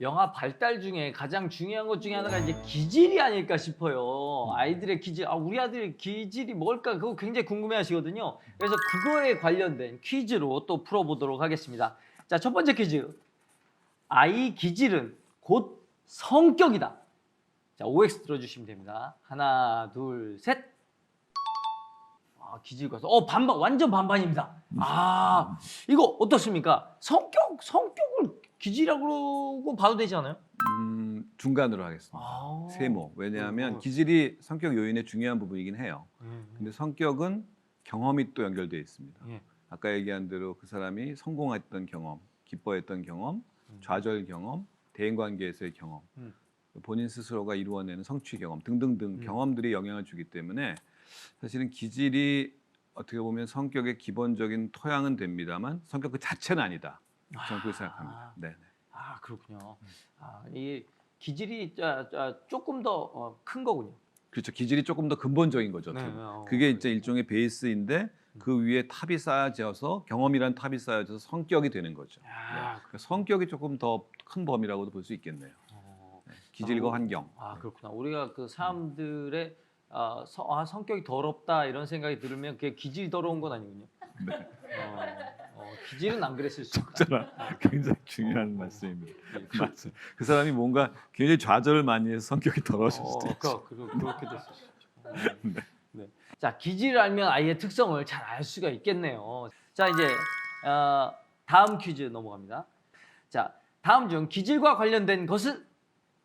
영아 발달 중에 가장 중요한 것 중에 하나가 이제 기질이 아닐까 싶어요. 아이들의 기질, 우리 아들의 기질이 뭘까? 그거 굉장히 궁금해 하시거든요. 그래서 그거에 관련된 퀴즈로 또 풀어보도록 하겠습니다. 자, 첫 번째 퀴즈. 아이 기질은 곧 성격이다. 자, OX 들어주시면 됩니다. 하나, 둘, 셋. 기질과 반반, 완전 반반입니다. 이거 어떻습니까? 성격을 기질이라고 봐도 되지 않아요? 중간으로 하겠습니다. 세모. 왜냐하면 기질이 성격 요인의 중요한 부분이긴 해요. 근데 성격은 경험이 또 연결되어 있습니다. 아까 얘기한 대로 그 사람이 성공했던 경험, 기뻐했던 경험, 좌절 경험, 대인관계에서의 경험, 본인 스스로가 이루어내는 성취 경험 등등등 경험들이 영향을 주기 때문에 사실은 기질이 어떻게 보면 성격의 기본적인 토양은 됩니다만 성격 그 자체는 아니다. 저는 그렇게 생각합니다. 네. 그렇군요. 이 기질이 조금 더 큰 거군요. 그렇죠. 기질이 조금 더 근본적인 거죠. 네, 그게 이제 일종의 베이스인데 그 위에 탑이 쌓여져서 경험이란 탑이 쌓여져서 성격이 되는 거죠. 네. 성격이 조금 더 큰 범위라고도 볼 수 있겠네요. 네. 기질과 환경. 그렇구나. 우리가 그 사람들의 성격이 더럽다 이런 생각이 들으면 그게 기질이 더러운 건 아니군요. 네. 기질은 안 그랬을 수 있다. 적절한 굉장히 중요한 말씀입니다. 맞죠. 그 사람이 뭔가 굉장히 좌절을 많이 해서 성격이 더러워질 수도 있죠. 그렇게 됐을 수 있죠. 네. 자, 기질을 알면 아이의 특성을 잘 알 수가 있겠네요. 자, 이제 다음 퀴즈 넘어갑니다. 자, 다음 중 기질과 관련된 것은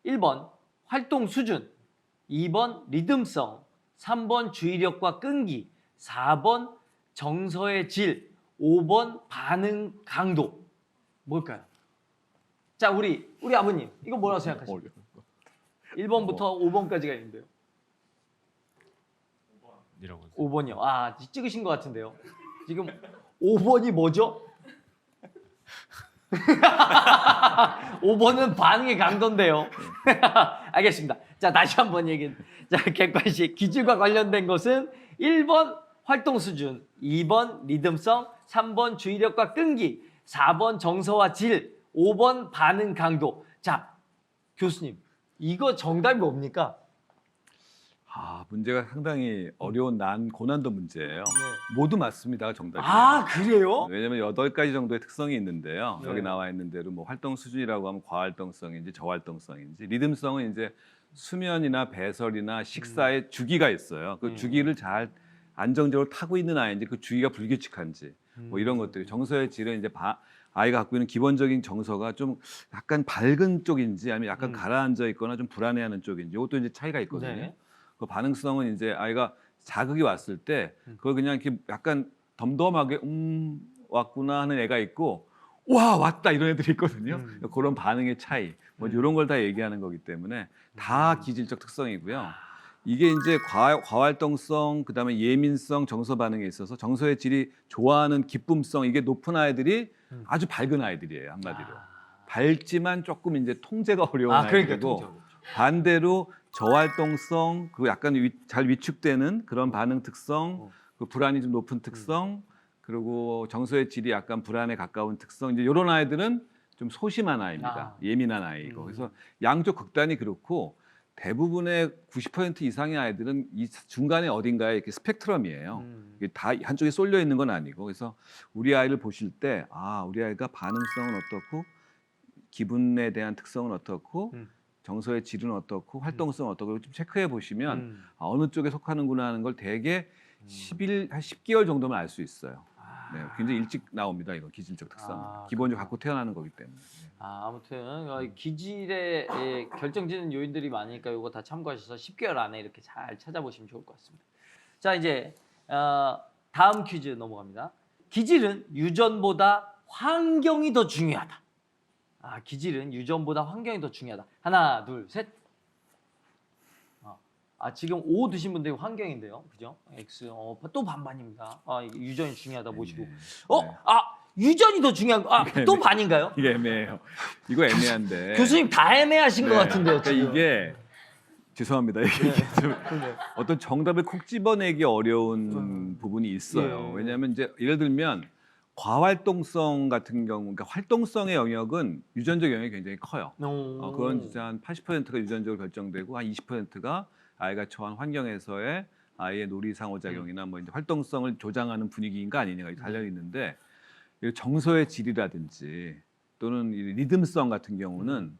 1번 활동 수준, 2번 리듬성, 3번 주의력과 끈기, 4번 정서의 질, 5번 반응 강도. 뭘까요? 자, 우리 아버님 이거 뭐라고 생각하십니까? 1번부터 5번까지가 있는데요. 5번이요. 찍으신 것 같은데요. 지금 5번이 뭐죠? 5번은 반응의 강도인데요. 알겠습니다. 자, 다시 한번 얘기해. 자, 객관식 기질과 관련된 것은 1번 활동 수준, 2번 리듬성, 3번 주의력과 끈기, 4번 정서와 질, 5번 반응 강도. 자, 교수님, 이거 정답이 뭡니까? 문제가 상당히 어려운 고난도 문제예요. 네. 모두 맞습니다. 정답이에요. 그래요? 왜냐하면 8가지 정도의 특성이 있는데요. 여기 나와 있는 대로 뭐 활동 수준이라고 하면 과활동성인지 저활동성인지, 리듬성은 이제 수면이나 배설이나 식사의 주기가 있어요. 그 주기를 잘 안정적으로 타고 있는 아이인지 그 주기가 불규칙한지 뭐 이런 것들이. 정서의 질은 이제 아이가 갖고 있는 기본적인 정서가 좀 약간 밝은 쪽인지 아니면 약간 가라앉아 있거나 좀 불안해하는 쪽인지 이것도 이제 차이가 있거든요. 네. 그 반응성은 이제 아이가 자극이 왔을 때 그걸 그냥 이렇게 약간 덤덤하게 왔구나 하는 애가 있고 와 왔다 이런 애들이 있거든요. 그런 반응의 차이 뭐 이런 걸 다 얘기하는 거기 때문에 다 기질적 특성이고요. 이게 이제 과활동성, 그다음에 예민성, 정서 반응에 있어서 정서의 질이 좋아하는 기쁨성 이게 높은 아이들이 아주 밝은 아이들이에요. 한마디로 밝지만 조금 이제 통제가 어려운 아이들이고 반대로 저활동성, 그 약간 잘 위축되는 그런 반응 특성, 그 불안이 좀 높은 특성, 그리고 정서의 질이 약간 불안에 가까운 특성, 이제 이런 아이들은 좀 소심한 아이입니다. 예민한 아이고. 그래서 양쪽 극단이 그렇고 대부분의 90% 이상의 아이들은 이 중간에 어딘가에 이렇게 스펙트럼이에요. 이게 다 한쪽에 쏠려 있는 건 아니고. 그래서 우리 아이를 보실 때 우리 아이가 반응성은 어떻고 기분에 대한 특성은 어떻고 정서의 질은 어떻고 활동성은 어떻고 좀 체크해 보시면 어느 쪽에 속하는구나 하는 걸 대개 한 10개월 정도면 알 수 있어요. 네, 굉장히 일찍 나옵니다. 이거 기질적 특성. 기본적으로 갖고 태어나는 거기 때문에. 아무튼 기질의 결정짓는 요인들이 많으니까 이거 다 참고하셔서 10개월 안에 이렇게 잘 찾아보시면 좋을 것 같습니다. 자, 이제 다음 퀴즈 넘어갑니다. 기질은 유전보다 환경이 더 중요하다. 기질은 유전보다 환경이 더 중요하다. 하나, 둘, 셋. 지금 O 드신 분들이 환경인데요, 그죠? X, 또 반반입니다. 유전이 중요하다 보시고. 유전이 더 중요한 거. 또 반인가요? 이게 애매해요. 이거 애매한데. 교수님 다 애매하신 것 같은데요, 그러니까 지금. 이게 죄송합니다. 이게 좀 어떤 정답을 콕 집어내기 어려운 부분이 있어요. 왜냐하면 이제 예를 들면 과활동성 같은 경우, 그러니까 활동성의 영역은 유전적 영역이 굉장히 커요. 오. 그건 진짜 한 80%가 유전적으로 결정되고 한 20%가 아이가 처한 환경에서의 아이의 놀이 상호작용이나 뭐 이제 활동성을 조장하는 분위기인가 아니냐가 달려 있는데 이 정서의 질이라든지 또는 이 리듬성 같은 경우는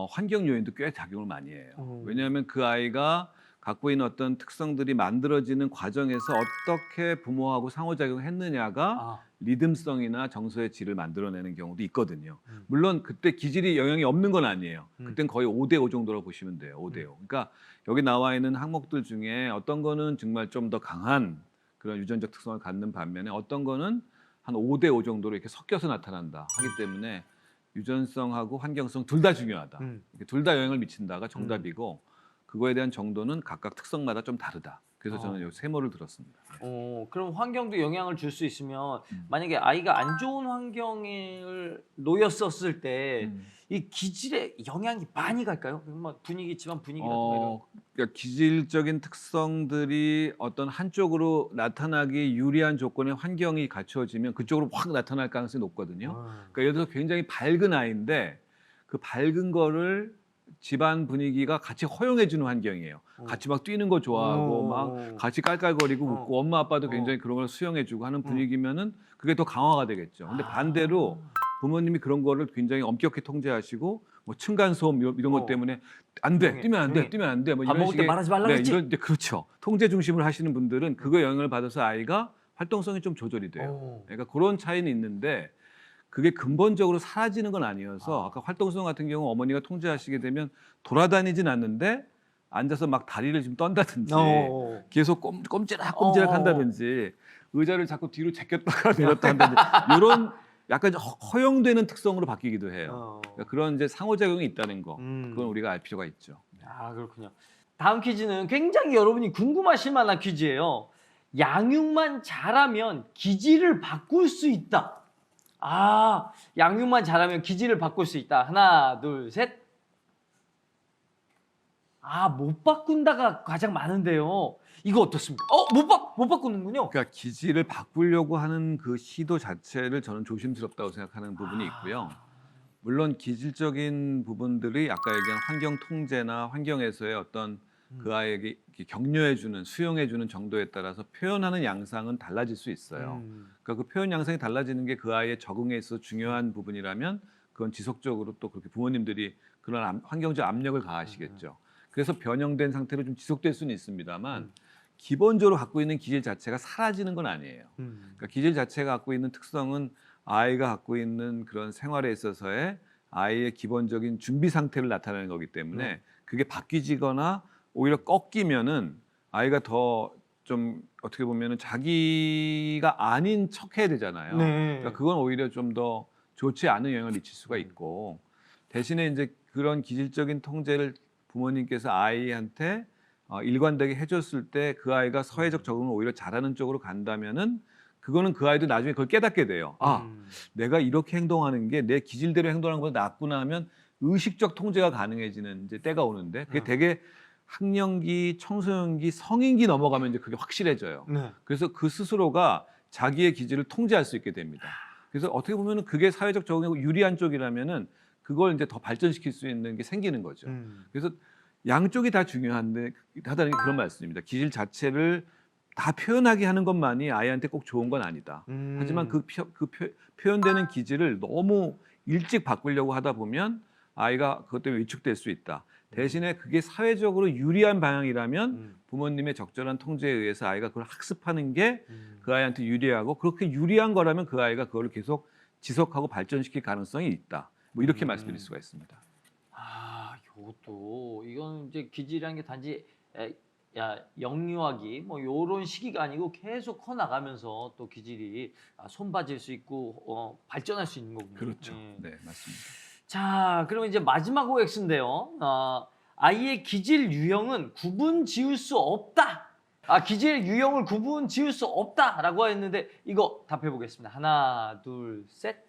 환경 요인도 꽤 작용을 많이 해요. 왜냐하면 그 아이가 갖고 있는 어떤 특성들이 만들어지는 과정에서 어떻게 부모하고 상호작용을 했느냐가 아. 리듬성이나 정서의 질을 만들어내는 경우도 있거든요. 물론 그때 기질이 영향이 없는 건 아니에요. 그땐 거의 5대5 정도로 보시면 돼요. 5대5. 그러니까 여기 나와 있는 항목들 중에 어떤 거는 정말 좀 더 강한 그런 유전적 특성을 갖는 반면에 어떤 거는 한 5대5 정도로 이렇게 섞여서 나타난다 하기 때문에 유전성하고 환경성 둘 다 중요하다. 둘 다 영향을 미친다가 정답이고 그거에 대한 정도는 각각 특성마다 좀 다르다. 그래서 저는 이 세모를 들었습니다. 그럼 환경도 영향을 줄 수 있으면 만약에 아이가 안 좋은 환경에 놓였었을 때 이 기질에 영향이 많이 갈까요? 막 분위기 집안 분위기 같은 거 그러니까 기질적인 특성들이 어떤 한쪽으로 나타나기 유리한 조건의 환경이 갖춰지면 그쪽으로 확 나타날 가능성이 높거든요. 이런. 그러니까 예를 들어서 굉장히 밝은 아이인데 그 밝은 거를 집안 분위기가 같이 허용해주는 환경이에요. 같이 막 뛰는 거 좋아하고 막 같이 깔깔거리고 웃고 엄마 아빠도 굉장히 그런 걸 수용해주고 하는 분위기면은 그게 더 강화가 되겠죠. 근데 반대로 부모님이 그런 거를 굉장히 엄격히 통제하시고 뭐 층간 소음 이런 것 때문에 안 돼, 조용히, 뛰면 안 돼, 조용히. 뛰면 안 돼. 뭐 밥 이런 먹을 때 식의 말하지 말라 그랬지? 이런 그렇죠. 통제 중심을 하시는 분들은 그거 영향을 받아서 아이가 활동성이 좀 조절이 돼요. 그러니까 그런 차이는 있는데 그게 근본적으로 사라지는 건 아니어서 아까 활동성 같은 경우 어머니가 통제하시게 되면 돌아다니진 않는데 앉아서 막 다리를 좀 떤다든지 계속 꼼지락 한다든지 의자를 자꾸 뒤로 제꼈다가 내렸다 한다든지 이런 약간 허용되는 특성으로 바뀌기도 해요. 그러니까 그런 이제 상호작용이 있다는 거 그건 우리가 알 필요가 있죠. 아, 그렇군요. 다음 퀴즈는 굉장히 여러분이 궁금하실 만한 퀴즈예요. 양육만 잘하면 기질을 바꿀 수 있다. 아, 양육만 잘하면 기질을 바꿀 수 있다. 하나, 둘, 셋. 아, 못 바꾼다가 가장 많은데요. 이거 어떻습니까? 못 바꾸는군요. 그러니까 기질을 바꾸려고 하는 그 시도 자체를 저는 조심스럽다고 생각하는 부분이 있고요. 물론 기질적인 부분들이 아까 얘기한 환경 통제나 환경에서의 어떤 그 아이에게 격려해주는, 수용해주는 정도에 따라서 표현하는 양상은 달라질 수 있어요. 그러니까 그 표현 양상이 달라지는 게 그 아이의 적응에 있어서 중요한 부분이라면 그건 지속적으로 또 그렇게 부모님들이 그런 환경적 압력을 가하시겠죠. 그래서 변형된 상태로 좀 지속될 수는 있습니다만 기본적으로 갖고 있는 기질 자체가 사라지는 건 아니에요. 그러니까 기질 자체가 갖고 있는 특성은 아이가 갖고 있는 그런 생활에 있어서의 아이의 기본적인 준비 상태를 나타내는 거기 때문에 그게 바뀌지거나 오히려 꺾이면은 아이가 더 좀 어떻게 보면은 자기가 아닌 척 해야 되잖아요. 그러니까 그건 오히려 좀 더 좋지 않은 영향을 미칠 수가 있고 대신에 이제 그런 기질적인 통제를 부모님께서 아이한테 일관되게 해줬을 때 그 아이가 사회적 적응을 오히려 잘하는 쪽으로 간다면은 그거는 그 아이도 나중에 그걸 깨닫게 돼요. 내가 이렇게 행동하는 게 내 기질대로 행동하는 것보다 낫구나 하면 의식적 통제가 가능해지는 이제 때가 오는데 그게 되게 학령기, 청소년기, 성인기 넘어가면 이제 그게 확실해져요. 그래서 그 스스로가 자기의 기질을 통제할 수 있게 됩니다. 그래서 어떻게 보면은 그게 사회적 적응에 유리한 쪽이라면은 그걸 이제 더 발전시킬 수 있는 게 생기는 거죠. 그래서 양쪽이 다 중요한데 하다는 게 그런 말씀입니다. 기질 자체를 다 표현하게 하는 것만이 아이한테 꼭 좋은 건 아니다. 하지만 그 표현되는 기질을 너무 일찍 바꾸려고 하다 보면 아이가 그것 때문에 위축될 수 있다. 대신에 그게 사회적으로 유리한 방향이라면 부모님의 적절한 통제에 의해서 아이가 그걸 학습하는 게 그 아이한테 유리하고 그렇게 유리한 거라면 그 아이가 그걸 계속 지속하고 발전시킬 가능성이 있다. 뭐 이렇게 말씀드릴 수가 있습니다. 이것도 이건 이제 기질이라는 게 단지 영유아기 뭐 요런 시기가 아니고 계속 커 나가면서 또 기질이 손봐질 수 있고 발전할 수 있는 거군요. 그렇죠. 네, 맞습니다. 자, 그러면 이제 마지막 OX인데요. 아이의 기질 유형은 구분 지을 수 없다. 기질 유형을 구분 지을 수 없다라고 했는데 이거 답해 보겠습니다. 하나, 둘, 셋.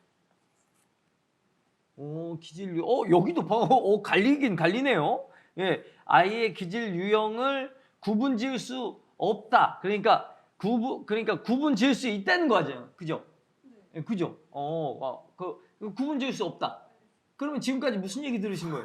기질 유형. 여기도 갈리긴 갈리네요. 예, 아이의 기질 유형을 구분 지을 수 없다. 그러니까 구분 지을 수 있다는 거죠. 그죠? 예, 그죠? 그 구분 지을 수 없다. 그러면 지금까지 무슨 얘기 들으신 거예요?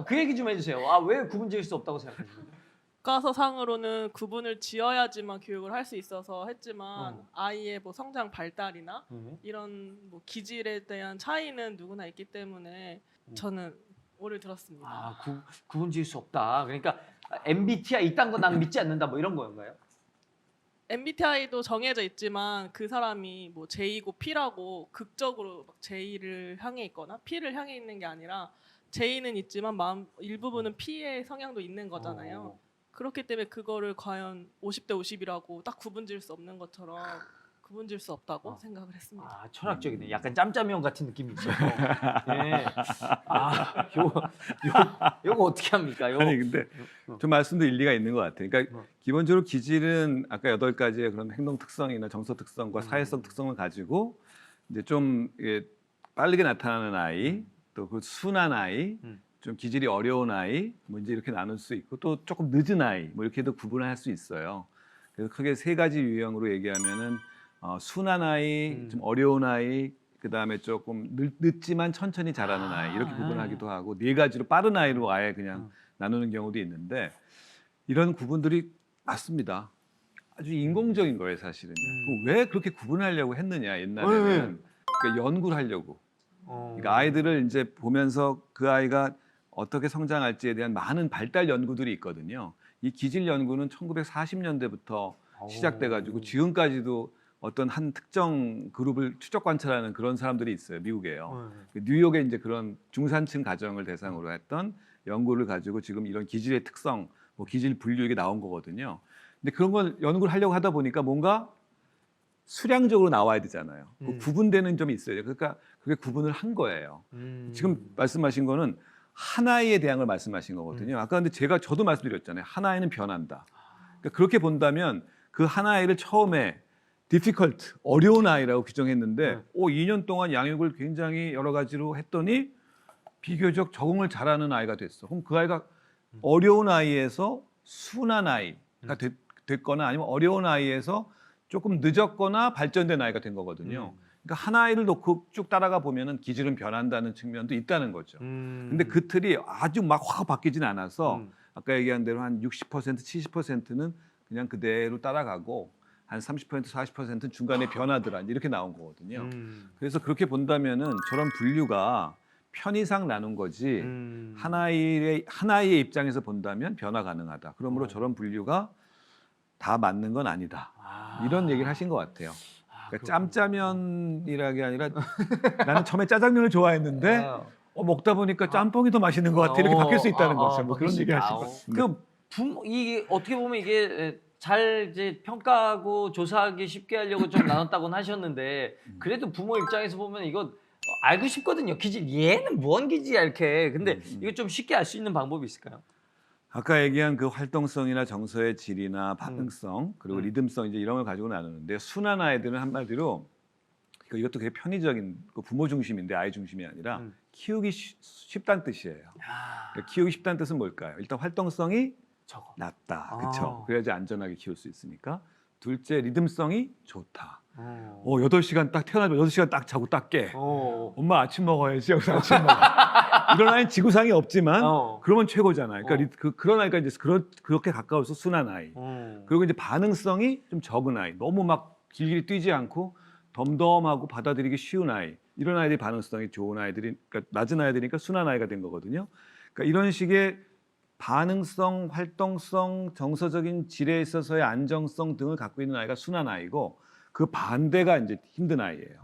그 얘기 좀 해주세요. 왜 구분 지을 수 없다고 생각하십니까? 교과서상으로는 구분을 지어야지만 교육을 할 수 있어서 했지만 어. 아이의 뭐 성장 발달이나 네. 이런 뭐 기질에 대한 차이는 누구나 있기 때문에 저는 오를 들었습니다. 구분 지을 수 없다. 그러니까 MBTI 이딴 거 난 믿지 않는다. 뭐 이런 거인가요? MBTI도 정해져 있지만 그 사람이 뭐 J고 P라고 극적으로 막 J를 향해 있거나 P를 향해 있는 게 아니라 J는 있지만 마음 일부분은 P의 성향도 있는 거잖아요. 그렇기 때문에 그거를 과연 50대 50이라고 딱 구분질 수 없는 것처럼 구분질 수 없다고 생각을 했습니다. 철학적이네. 약간 짬짬이형 같은 느낌이 있어요. 예. 요거 어떻게 합니까? 아니 근데 좀 말씀도 일리가 있는 것 같아요. 그러니까 기본적으로 기질은 아까 8가지의 그런 행동 특성이나 정서 특성과 사회성 특성을 가지고 이제 좀 빠르게 나타나는 아이, 또 그 순한 아이, 좀 기질이 어려운 아이, 뭐 이제 이렇게 나눌 수 있고 또 조금 늦은 아이, 뭐 이렇게도 구분을 할 수 있어요. 그래서 크게 3가지 유형으로 얘기하면은 순한 아이, 좀 어려운 아이, 그 다음에 조금 늦지만 천천히 자라는 아이 이렇게 구분하기도 하고 4가지로 빠른 아이로 아예 그냥 나누는 경우도 있는데 이런 구분들이 맞습니다. 아주 인공적인 거예요, 사실은. 왜 그렇게 구분하려고 했느냐 옛날에는 그러니까 연구를 하려고. 그러니까 아이들을 이제 보면서 그 아이가 어떻게 성장할지에 대한 많은 발달 연구들이 있거든요. 이 기질 연구는 1940년대부터 시작돼가지고 지금까지도 어떤 한 특정 그룹을 추적 관찰하는 그런 사람들이 있어요, 미국에요. 뉴욕에 이제 그런 중산층 가정을 대상으로 했던 연구를 가지고 지금 이런 기질의 특성, 뭐 기질 분류 이게 나온 거거든요. 근데 그런 걸 연구를 하려고 하다 보니까 뭔가 수량적으로 나와야 되잖아요. 구분되는 점이 있어요. 그러니까 그게 구분을 한 거예요. 지금 말씀하신 거는 한 아이에 대한 걸 말씀하신 거거든요. 아까 근데 저도 말씀드렸잖아요. 한 아이는 변한다. 그러니까 그렇게 본다면 그 한 아이를 처음에 difficult, 어려운 아이라고 규정했는데 2년 동안 양육을 굉장히 여러 가지로 했더니 비교적 적응을 잘하는 아이가 됐어. 그럼 그 아이가 어려운 아이에서 순한 아이가 됐거나 아니면 어려운 아이에서 조금 늦었거나 발전된 아이가 된 거거든요. 그러니까 한 아이를 놓고 쭉 따라가 보면은 기질은 변한다는 측면도 있다는 거죠. 근데 그 틀이 아주 막 확 바뀌진 않아서 아까 얘기한 대로 한 60%, 70%는 그냥 그대로 따라가고 한 30%, 40%는 중간에 변화들 이렇게 나온 거거든요. 그래서 그렇게 본다면은 저런 분류가 편의상 나눈 거지 한 아이의 입장에서 본다면 변화 가능하다. 그러므로 저런 분류가 다 맞는 건 아니다. 이런 얘기를 하신 것 같아요. 그러니까 짬짜면이라는 게 아니라 나는 처음에 짜장면을 좋아했는데 먹다 보니까 짬뽕이 더 맛있는 것 같아. 이렇게 바뀔 수 있다는 거죠. 뭐 그런 얘기 하신 것 같습니다. 이게 어떻게 보면 이게 잘 이제 평가하고 조사하기 쉽게 하려고 좀 나눴다고는 하셨는데 그래도 부모 입장에서 보면 이거 알고 싶거든요. 기질 얘는 뭔 기질이야 이렇게. 근데 이거 좀 쉽게 알 수 있는 방법이 있을까요? 아까 얘기한 그 활동성이나 정서의 질이나 반응성 그리고 리듬성 이제 이런 걸 가지고 나누는데 순한 아이들은 한마디로 이것도 되게 편의적인 부모 중심인데 아이 중심이 아니라 키우기 쉽다는 뜻이에요. 그러니까 키우기 쉽다는 뜻은 뭘까요? 일단 활동성이 낮다, 그렇죠? 그래야지 안전하게 키울 수 있으니까. 둘째 리듬성이 좋다. 8시간 딱 태어나면 8시간 딱 자고 딱 깨. 엄마 아침 먹어야지. 여기서 아침 먹어. 이런 아이는 지구상에 없지만 그러면 최고잖아요. 그러니까 그런 아이가 이제 그렇게 가까워서 순한 아이. 그리고 이제 반응성이 좀 적은 아이. 너무 막 길게 뛰지 않고 덤덤하고 받아들이기 쉬운 아이. 이런 아이들이 반응성이 좋은 아이들이 그러니까 낮은 아이들이니까 순한 아이가 된 거거든요. 그러니까 이런 식의 반응성, 활동성, 정서적인 질에 있어서의 안정성 등을 갖고 있는 아이가 순한 아이고 그 반대가 이제 힘든 아이예요.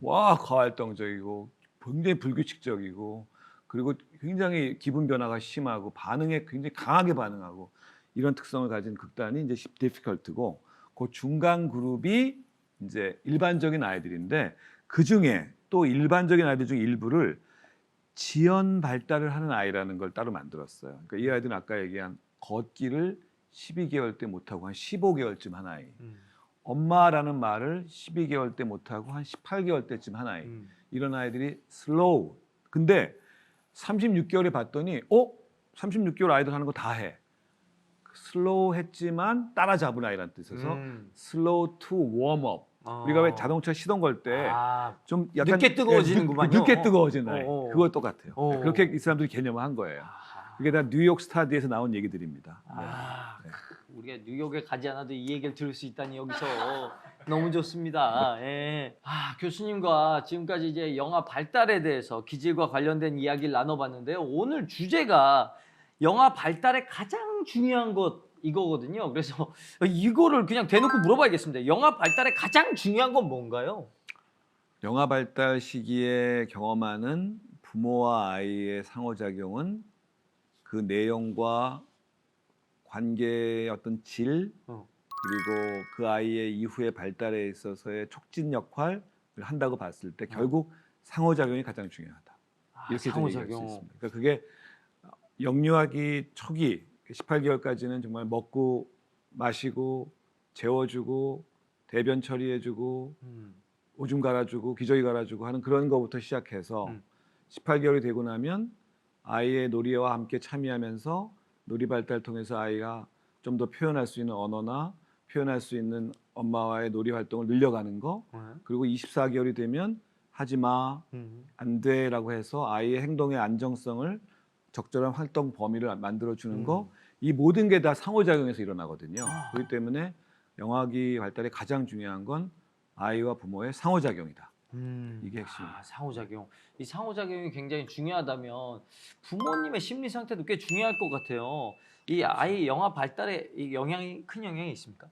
와, 과활동적이고 굉장히 불규칙적이고 그리고 굉장히 기분 변화가 심하고 반응에 굉장히 강하게 반응하고 이런 특성을 가진 극단이 이제 difficult고 그 중간 그룹이 이제 일반적인 아이들인데 그 중에 또 일반적인 아이들 중 일부를 지연 발달을 하는 아이라는 걸 따로 만들었어요. 그러니까 이 아이들은 아까 얘기한 걷기를 12개월 때 못하고 한 15개월쯤 한 아이. 엄마라는 말을 12개월 때 못하고 한 18개월 때쯤 한 아이. 이런 아이들이 슬로우. 근데 36개월에 봤더니 36개월 아이들 하는 거 다 해. 슬로우 했지만 따라잡은 아이라는 뜻에서 슬로우 투 웜업. 우리가 왜 자동차 시동 걸 때 좀 약간 늦게 뜨거워지는구만요. 늦게 뜨거워지는 그거 똑같아요. 어. 네, 그렇게 이 사람들이 개념을 한 거예요. 그게 다 뉴욕 스타디에서 나온 얘기들입니다. 네. 우리가 뉴욕에 가지 않아도 이 얘기를 들을 수 있다니 여기서 너무 좋습니다. 예. 교수님과 지금까지 이제 영화 발달에 대해서 기질과 관련된 이야기를 나눠봤는데요. 오늘 주제가 영화 발달의 가장 중요한 것 이거거든요. 그래서 이거를 그냥 대놓고 물어봐야겠습니다. 영화 발달의 가장 중요한 건 뭔가요? 영아 발달 시기에 경험하는 부모와 아이의 상호작용은 그 내용과 관계의 어떤 질 그리고 그 아이의 이후의 발달에 있어서의 촉진 역할을 한다고 봤을 때 결국 상호작용이 가장 중요하다. 이렇게 좀 얘기할 수 있습니다. 그러니까 그게 영유아기 초기 18개월까지는 정말 먹고 마시고 재워주고 대변 처리해주고 오줌 갈아주고 기저귀 갈아주고 하는 그런 거부터 시작해서 18개월이 되고 나면 아이의 놀이와 함께 참여하면서 놀이 발달 통해서 아이가 좀 더 표현할 수 있는 언어나 표현할 수 있는 엄마와의 놀이 활동을 늘려가는 거 그리고 24개월이 되면 하지 마, 안 돼라고 해서 아이의 행동의 안정성을 적절한 활동 범위를 만들어주는 거 이 모든 게 다 상호작용에서 일어나거든요. 그렇기 때문에 영아기 발달에 가장 중요한 건 아이와 부모의 상호작용이다. 이게 핵심입니다. 상호작용. 이 상호작용이 굉장히 중요하다면 부모님의 심리 상태도 꽤 중요할 것 같아요. 이 아이 영아 발달에 이 큰 영향이 있습니까?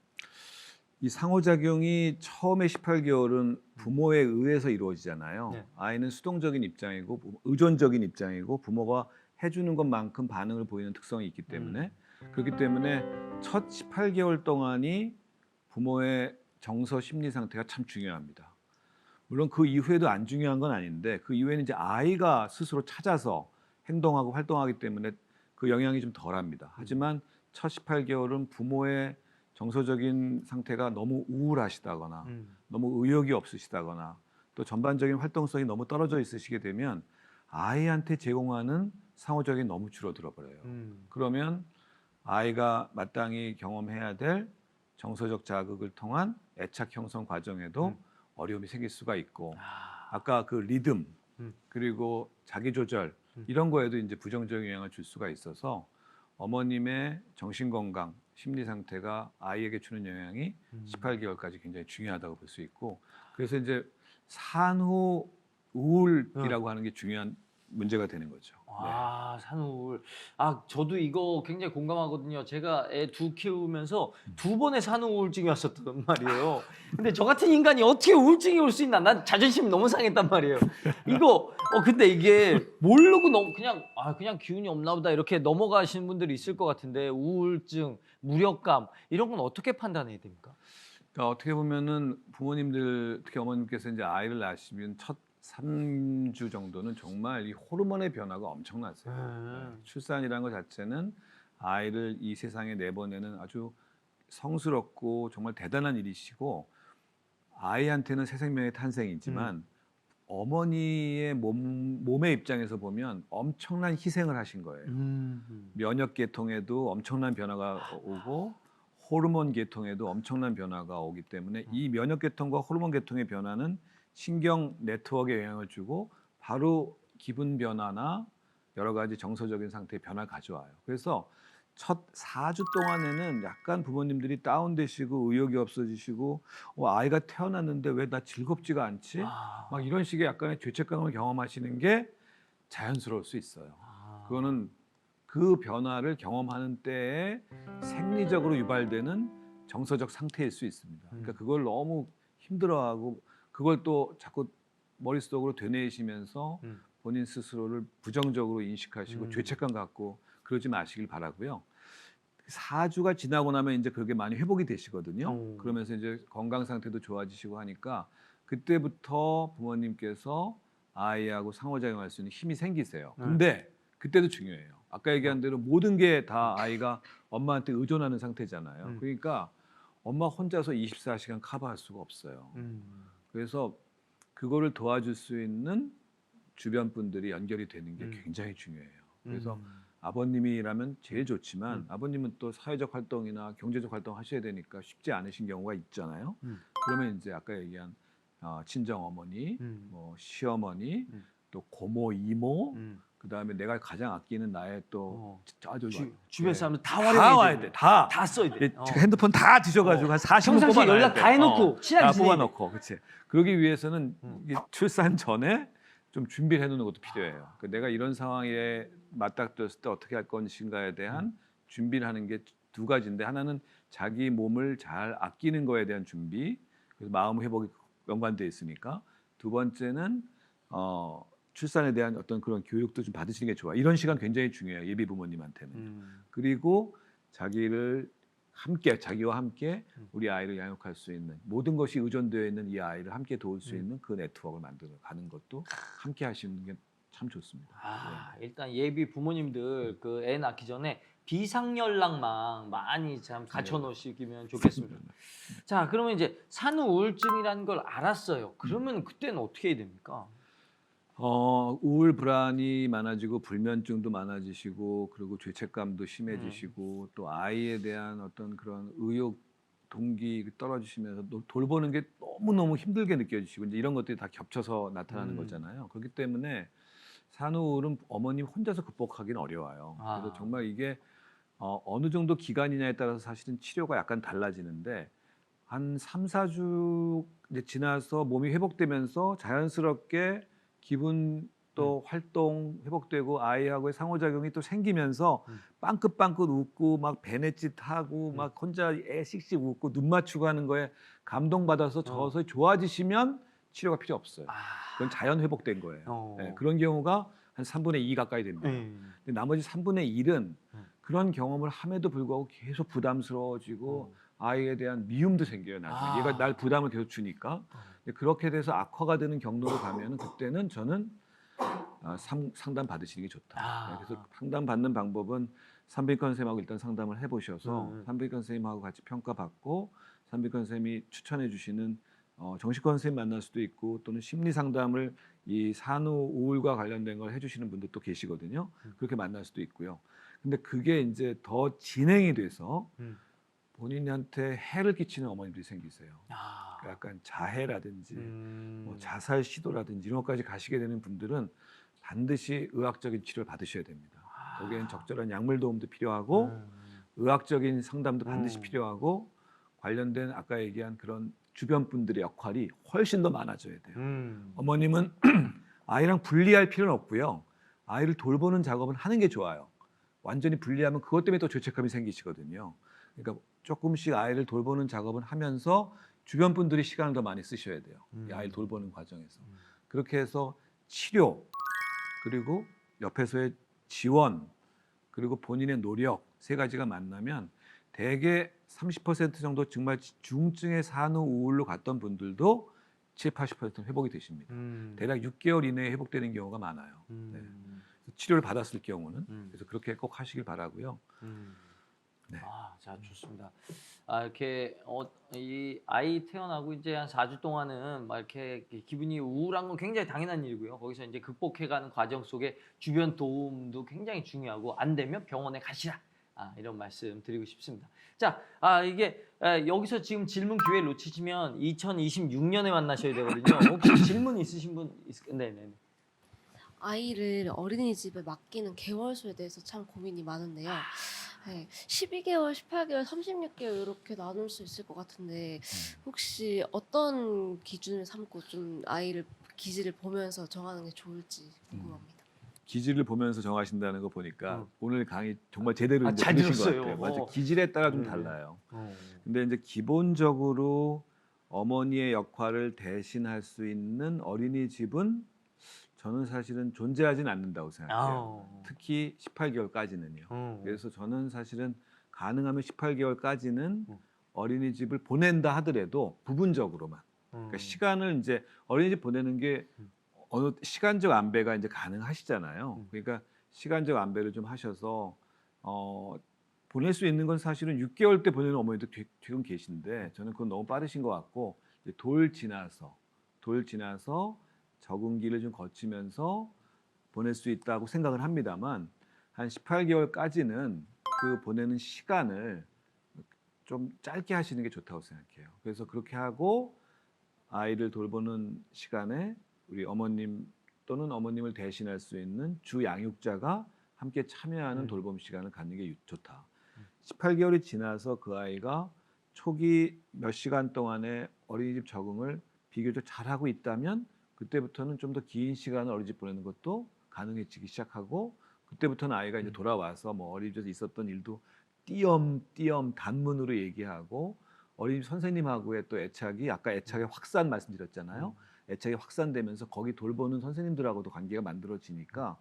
이 상호작용이 처음에 18개월은 부모에 의해서 이루어지잖아요. 네. 아이는 수동적인 입장이고 의존적인 입장이고 부모가 해주는 것만큼 반응을 보이는 특성이 있기 때문에 그렇기 때문에 첫 18개월 동안이 부모의 정서 심리 상태가 참 중요합니다. 물론 그 이후에도 안 중요한 건 아닌데 그 이후에는 이제 아이가 스스로 찾아서 행동하고 활동하기 때문에 그 영향이 좀 덜합니다. 하지만 첫 18개월은 부모의 정서적인 상태가 너무 우울하시다거나 너무 의욕이 없으시다거나 또 전반적인 활동성이 너무 떨어져 있으시게 되면 아이한테 제공하는 상호작용이 너무 줄어들어 버려요. 그러면 아이가 마땅히 경험해야 될 정서적 자극을 통한 애착 형성 과정에도 어려움이 생길 수가 있고 아까 그 리듬 그리고 자기 조절 이런 거에도 이제 부정적인 영향을 줄 수가 있어서 어머님의 정신 건강, 심리 상태가 아이에게 주는 영향이 18개월까지 굉장히 중요하다고 볼 수 있고 그래서 이제 산후 우울이라고 하는 게 중요한 문제가 되는 거죠. 산후우울. 저도 이거 굉장히 공감하거든요. 제가 애 둘 키우면서 2번의 산후우울증이 왔었단 말이에요. 근데 저 같은 인간이 어떻게 우울증이 올 수 있나? 난 자존심이 너무 상했단 말이에요. 이거 근데 이게 모르고 너무 그냥 기운이 없나 보다 이렇게 넘어가시는 분들이 있을 것 같은데 우울증, 무력감 이런 건 어떻게 판단해야 됩니까? 그러니까 어떻게 보면은 부모님들 특히 어머님께서 이제 아이를 낳으시면 첫 3주 정도는 정말 이 호르몬의 변화가 엄청나세요. 출산이라는 것 자체는 아이를 이 세상에 내보내는 아주 성스럽고 정말 대단한 일이시고 아이한테는 새 생명의 탄생이지만 어머니의 몸의 입장에서 보면 엄청난 희생을 하신 거예요. 면역 계통에도 엄청난 변화가 오고 호르몬 계통에도 엄청난 변화가 오기 때문에 이 면역 계통과 호르몬 계통의 변화는 신경 네트워크에 영향을 주고 바로 기분 변화나 여러 가지 정서적인 상태의 변화를 가져와요. 그래서 첫 4주 동안에는 약간 부모님들이 다운되시고 의욕이 없어지시고 아이가 태어났는데 왜 나 즐겁지가 않지? 막 이런 식의 약간의 죄책감을 경험하시는 게 자연스러울 수 있어요. 그거는 그 변화를 경험하는 때에 생리적으로 유발되는 정서적 상태일 수 있습니다. 그러니까 그걸 너무 힘들어하고 그걸 또 자꾸 머릿속으로 되뇌이시면서 본인 스스로를 부정적으로 인식하시고 죄책감 갖고 그러지 마시길 바라고요. 4주가 지나고 나면 이제 그게 많이 회복이 되시거든요. 그러면서 이제 건강 상태도 좋아지시고 하니까 그때부터 부모님께서 아이하고 상호작용할 수 있는 힘이 생기세요. 근데 그때도 중요해요. 아까 얘기한 대로 모든 게 다 아이가 엄마한테 의존하는 상태잖아요. 그러니까 엄마 혼자서 24시간 커버할 수가 없어요. 그래서 그거를 도와줄 수 있는 주변 분들이 연결이 되는 게 굉장히 중요해요. 그래서 아버님이라면 제일 좋지만 아버님은 또 사회적 활동이나 경제적 활동 하셔야 되니까 쉽지 않으신 경우가 있잖아요. 그러면 이제 아까 얘기한 친정 어머니, 뭐 시어머니, 또 고모, 이모, 그다음에 내가 가장 아끼는 나의 또 아주 주변 사람들 다 다 활용해야 와야 돼. 다 써야 돼. 지금 핸드폰 다 뒤져가지고 한 40분 평상시에 뽑아놔야 연락 돼. 다 해놓고 친하게 다 지내야 돼. 뽑아놓고, 그렇지. 그러기 위해서는 이게 출산 전에 좀 준비를 해놓는 것도 필요해요. 내가 이런 상황에 맞닥뜨렸을 때 어떻게 할 것인가에 대한 준비를 하는 게 두 가지인데, 하나는 자기 몸을 잘 아끼는 거에 대한 준비, 그래서 마음 회복이 연관돼 있으니까. 두 번째는 출산에 대한 어떤 그런 교육도 좀 받으시는 게 좋아. 이런 시간 굉장히 중요해요, 예비 부모님한테는. 그리고 자기와 함께 우리 아이를 양육할 수 있는, 모든 것이 의존되어 있는 이 아이를 함께 도울 수 있는 그 네트워크를 만들어 가는 것도 함께 하시는 게 참 좋습니다. 일단 예비 부모님들 그 애 낳기 전에 비상연락망 많이 참 갖춰 놓으시면 좋겠습니다. 자, 그러면 이제 산후 우울증이라는 걸 알았어요. 그러면 그때는 어떻게 해야 됩니까? 우울 불안이 많아지고 불면증도 많아지시고, 그리고 죄책감도 심해지시고, 또 아이에 대한 어떤 그런 의욕 동기 떨어지시면서 돌보는 게 너무너무 힘들게 느껴지시고, 이제 이런 것들이 다 겹쳐서 나타나는 거잖아요. 그렇기 때문에 산후우울은 어머님 혼자서 극복하기는 어려워요. 그래서 정말 이게 어느 정도 기간이냐에 따라서 사실은 치료가 약간 달라지는데, 한 3, 4주 이제 지나서 몸이 회복되면서 자연스럽게 기분 또 활동 회복되고 아이하고의 상호작용이 또 생기면서 빵긋빵긋 웃고 막 배냇짓하고 막 혼자 애 씩씩 웃고 눈 맞추고 하는 거에 감동받아서 저서 좋아지시면 치료가 필요 없어요. 그건 자연 회복된 거예요. 네, 그런 경우가 한 3분의 2 가까이 됩니다. 근데 나머지 3분의 1은 그런 경험을 함에도 불구하고 계속 부담스러워지고 아이에 대한 미움도 생겨요. 나중에 얘가 날 부담을 계속 주니까. 근데 그렇게 돼서 악화가 되는 경로로 가면은 그때는 저는 상담 받으시는 게 좋다. 네, 그래서 상담 받는 방법은 산부인과 선생님하고 일단 상담을 해보셔서 산부인과 선생님하고 같이 평가받고 산부인과 선생님이 추천해 주시는 정신과 선생님 만날 수도 있고, 또는 심리 상담을 이 산후 우울과 관련된 걸 해주시는 분들도 계시거든요. 그렇게 만날 수도 있고요. 근데 그게 이제 더 진행이 돼서 본인한테 해를 끼치는 어머님들이 생기세요. 그러니까 약간 자해라든지 뭐 자살 시도라든지 이런 것까지 가시게 되는 분들은 반드시 의학적인 치료를 받으셔야 됩니다. 거기엔 적절한 약물 도움도 필요하고 의학적인 상담도 반드시 필요하고, 관련된 아까 얘기한 그런 주변 분들의 역할이 훨씬 더 많아져야 돼요. 어머님은 아이랑 분리할 필요는 없고요. 아이를 돌보는 작업은 하는 게 좋아요. 완전히 분리하면 그것 때문에 또 죄책감이 생기시거든요. 그러니까 조금씩 아이를 돌보는 작업은 하면서 주변 분들이 시간을 더 많이 쓰셔야 돼요. 이 아이를 돌보는 과정에서. 그렇게 해서 치료, 그리고 옆에서의 지원, 그리고 본인의 노력, 세 가지가 만나면 대개 30% 정도 정말 중증의 산후 우울로 갔던 분들도 7, 80%는 회복이 되십니다. 대략 6개월 이내에 회복되는 경우가 많아요. 네. 치료를 받았을 경우는. 그래서 그렇게 꼭 하시길 바라고요. 네. 자, 좋습니다. 이렇게 이 아이 태어나고 이제 한 4주 동안은 막 이렇게 기분이 우울한 건 굉장히 당연한 일이고요. 거기서 이제 극복해가는 과정 속에 주변 도움도 굉장히 중요하고, 안 되면 병원에 가시라. 이런 말씀 드리고 싶습니다. 자, 이게 여기서 지금 질문 기회 놓치시면 2026년에 만나셔야 되거든요. 혹시 질문 있으신 분 있을까요? 네네. 아이를 어린이집에 맡기는 개월수에 대해서 참 고민이 많은데요. 네, 12개월, 18개월, 36개월 이렇게 나눌 수 있을 것 같은데, 혹시 어떤 기준을 삼고 좀 아이를 기질을 보면서 정하는 게 좋을지 궁금합니다. 기질을 보면서 정하신다는 거 보니까 오늘 강의 정말 제대로 이제 잘 들으신 들었어요. 것 같아요. 맞아, 기질에 따라 좀 달라요. 어. 근데 이제 기본적으로 어머니의 역할을 대신할 수 있는 어린이집은 저는 사실은 존재하진 않는다고 생각해요. 특히 18개월까지는요. 그래서 저는 사실은 가능하면 18개월까지는 어린이집을 보낸다 하더라도 부분적으로만. 그러니까 시간을 이제 어린이집 보내는 게 어느 시간적 안배가 이제 가능하시잖아요. 그러니까 시간적 안배를 좀 하셔서 보낼 수 있는 건 사실은 6개월 때 보내는 어머니도 지금 계신데, 저는 그건 너무 빠르신 것 같고, 이제 돌 지나서 적응기를 좀 거치면서 보낼 수 있다고 생각을 합니다만, 한 18개월까지는 그 보내는 시간을 좀 짧게 하시는 게 좋다고 생각해요. 그래서 그렇게 하고 아이를 돌보는 시간에 우리 어머님 또는 어머님을 대신할 수 있는 주 양육자가 함께 참여하는 돌봄 시간을 갖는 게 좋다. 18개월이 지나서 그 아이가 초기 몇 시간 동안에 어린이집 적응을 비교적 잘하고 있다면 그때부터는 좀 더 긴 시간을 어린이집 보내는 것도 가능해지기 시작하고 그때부터는 아이가 이제 돌아와서 뭐 어린이집에서 있었던 일도 띄엄띄엄 단문으로 얘기하고 어린이집 선생님하고의 또 애착이 아까 애착의 확산 말씀드렸잖아요. 애착이 확산되면서 거기 돌보는 선생님들하고도 관계가 만들어지니까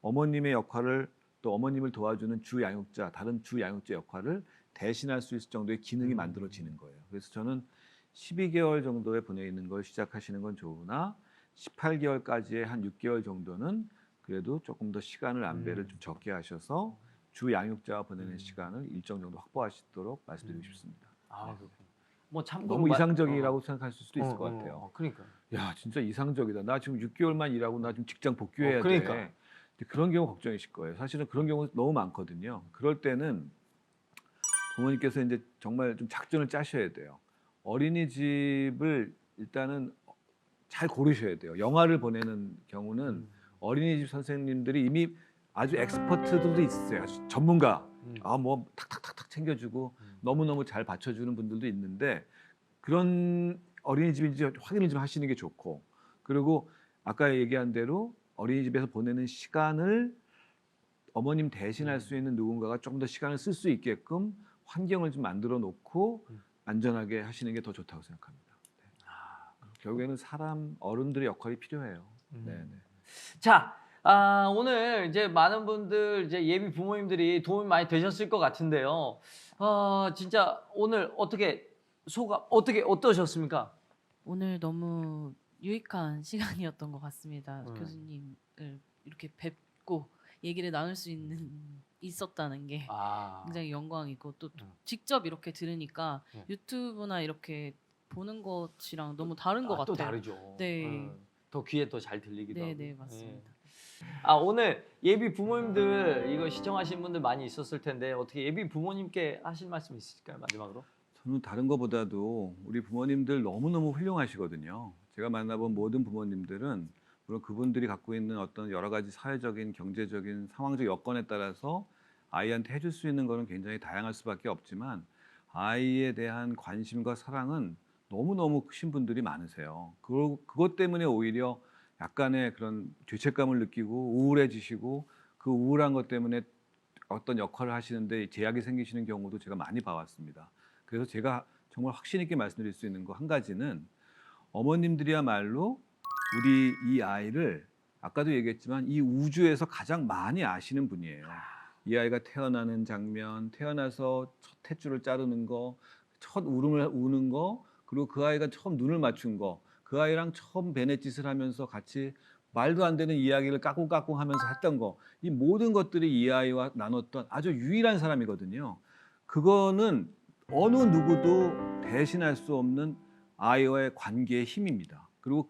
어머님의 역할을 또 어머님을 도와주는 주 양육자, 다른 주 양육자 역할을 대신할 수 있을 정도의 기능이 만들어지는 거예요. 그래서 저는 12개월 정도에 보내 있는 걸 시작하시는 건 좋으나 18개월까지의 한 6개월 정도는 그래도 조금 더 시간을 안배를 좀 적게 하셔서 주 양육자와 보내는 시간을 일정 정도 확보하시도록 말씀드리고 싶습니다. 아, 그렇군요. 뭐 참고로 너무 이상적이라고 생각하실 수도 있을 것 같아요. 그러니까. 야, 진짜 이상적이다. 나 지금 6개월만 일하고 나 지금 직장 복귀해야 그러니까. 돼. 그런 경우 걱정이실 거예요. 사실은 그런 경우 너무 많거든요. 그럴 때는 부모님께서 이제 정말 좀 작전을 짜셔야 돼요. 어린이집을 일단은 잘 고르셔야 돼요. 영화를 보내는 경우는 어린이집 선생님들이 이미 아주 엑스퍼트들도 있어요. 아주 전문가. 뭐 탁탁탁탁 챙겨주고 너무너무 잘 받쳐주는 분들도 있는데 그런 어린이집인지 확인을 좀 하시는 게 좋고 그리고 아까 얘기한 대로 어린이집에서 보내는 시간을 어머님 대신할 수 있는 누군가가 좀 더 시간을 쓸 수 있게끔 환경을 좀 만들어 놓고 안전하게 하시는 게 더 좋다고 생각합니다. 네. 결국에는 사람 어른들의 역할이 필요해요. 네. 자, 오늘 이제 많은 분들 이제 예비 부모님들이 도움이 많이 되셨을 것 같은데요. 진짜 오늘 소감 어떠셨습니까? 오늘 너무 유익한 시간이었던 것 같습니다. 네. 교수님을 이렇게 뵙고 얘기를 나눌 수 있었다는 게 굉장히 영광이고 또 직접 이렇게 들으니까 유튜브나 이렇게 보는 것이랑 너무 다른 것 또 같아요. 다르죠. 네. 더 귀에 더 잘 들리기도 하고. 네, 맞습니다. 오늘 예비 부모님들 이거 시청하신 분들 많이 있었을 텐데 어떻게 예비 부모님께 하실 말씀 있으실까요? 마지막으로. 저는 다른 것보다도 우리 부모님들 너무너무 훌륭하시거든요. 제가 만나본 모든 부모님들은 물론 그분들이 갖고 있는 어떤 여러 가지 사회적인, 경제적인, 상황적 여건에 따라서 아이한테 해줄 수 있는 거는 굉장히 다양할 수밖에 없지만 아이에 대한 관심과 사랑은 너무너무 크신 분들이 많으세요. 그것 때문에 오히려 약간의 그런 죄책감을 느끼고 우울해지시고 그 우울한 것 때문에 어떤 역할을 하시는데 제약이 생기시는 경우도 제가 많이 봐왔습니다. 그래서 제가 정말 확신 있게 말씀드릴 수 있는 거 한 가지는 어머님들이야말로 우리 이 아이를 아까도 얘기했지만 이 우주에서 가장 많이 아시는 분이에요. 이 아이가 태어나는 장면, 태어나서 첫 탯줄을 자르는 거, 첫 울음을 우는 거, 그리고 그 아이가 처음 눈을 맞춘 거, 그 아이랑 처음 베넷짓을 하면서 같이 말도 안 되는 이야기를 까꿍까꿍 하면서 했던 거, 이 모든 것들이 이 아이와 나눴던 아주 유일한 사람이거든요. 그거는 어느 누구도 대신할 수 없는 아이와의 관계의 힘입니다. 그리고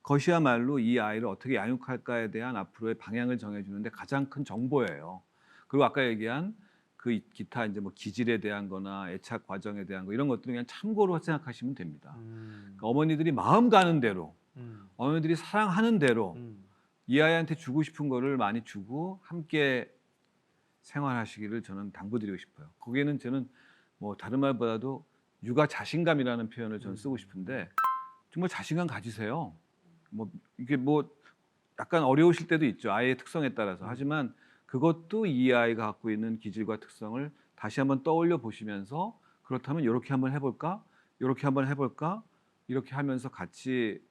그것이야말로 이 아이를 어떻게 양육할까에 대한 앞으로의 방향을 정해주는데 가장 큰 정보예요. 그리고 아까 얘기한 그 기타 이제 뭐 기질에 대한 거나 애착 과정에 대한 거 이런 것들은 그냥 참고로 생각하시면 됩니다. 그러니까 어머니들이 마음 가는 대로 어머니들이 사랑하는 대로 이 아이한테 주고 싶은 거를 많이 주고 함께 생활하시기를 저는 당부드리고 싶어요. 거기에는 저는 뭐 다른 말보다도 육아 자신감이라는 표현을 저는 쓰고 싶은데 정말 자신감 가지세요. 뭐 이게 뭐 약간 어려우실 때도 있죠. 아이의 특성에 따라서. 하지만 그것도 이 아이가 갖고 있는 기질과 특성을 다시 한번 떠올려 보시면서 그렇다면 이렇게 한번 해볼까? 이렇게 한번 해볼까? 이렇게 하면서 같이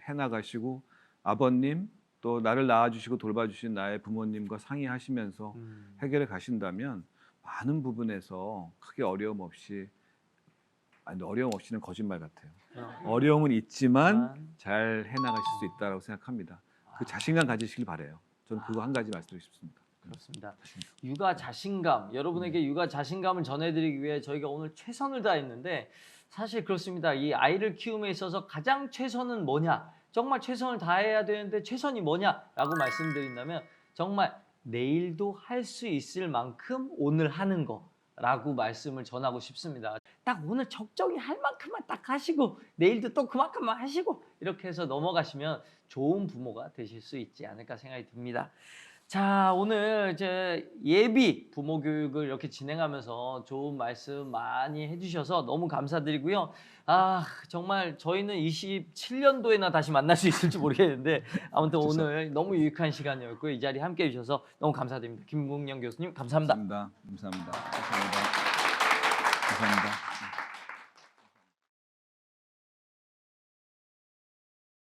해나가시고 아버님 또 나를 낳아주시고 돌봐주신 나의 부모님과 상의하시면서 해결해 가신다면 많은 부분에서 크게 어려움 없이 어려움 없이는 거짓말 같아요. 어려움은 있지만 잘 해나가실 수 있다고 생각합니다. 그 자신감 가지시길 바래요. 저는 그거 한 가지 말씀드리고 싶습니다. 그렇습니다. 육아 자신감, 여러분에게 육아 자신감을 전해드리기 위해 저희가 오늘 최선을 다했는데 사실 그렇습니다. 이 아이를 키움에 있어서 가장 최선은 뭐냐? 정말 최선을 다해야 되는데 최선이 뭐냐라고 말씀드린다면 정말 내일도 할 수 있을 만큼 오늘 하는 거라고 말씀을 전하고 싶습니다. 딱 오늘 적정히 할 만큼만 딱 하시고 내일도 또 그만큼만 하시고 이렇게 해서 넘어가시면 좋은 부모가 되실 수 있지 않을까 생각이 듭니다. 자, 오늘 이제 예비 부모 교육을 이렇게 진행하면서 좋은 말씀 많이 해주셔서 너무 감사드리고요. 아, 정말 저희는 27년도에나 다시 만날 수 있을지 모르겠는데 아무튼 오늘 너무 유익한 시간이었고요. 이 자리에 함께 해주셔서 너무 감사드립니다. 김국영 교수님 감사합니다. 감사합니다. 감사합니다. 감사합니다. 감사합니다.